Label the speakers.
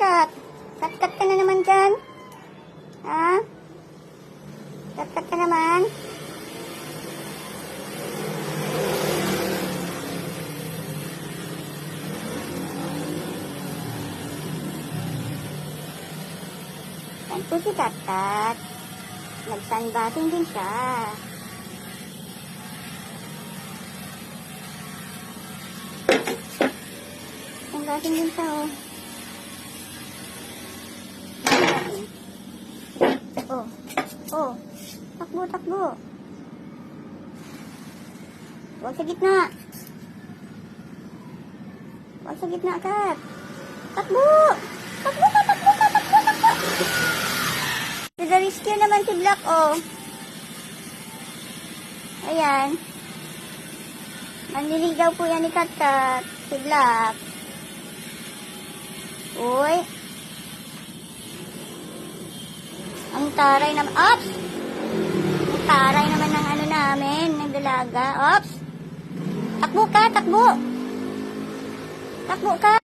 Speaker 1: kat. Kat-kat ka na naman dyan. Ha? Kat-kat ka naman. Yan po si Kat-kat. Nag-sunbathing din siya. Sunbathing din siya, oh. Oh. Oh. Takbo, takbo. Huwag sa gitna. Huwag sa gitna, Kat. Takbo! Takbo ka, takbo ka, takbo, takbo! To the rescue naman si Black, oh. Ayan. Manliligaw po yan ni Kat-kat. Si Black. Uy. Ang taray naman. Ops! Ang taray naman ng ano namin, ng dalaga. Ops! Takbo ka, takbo! Takbo ka!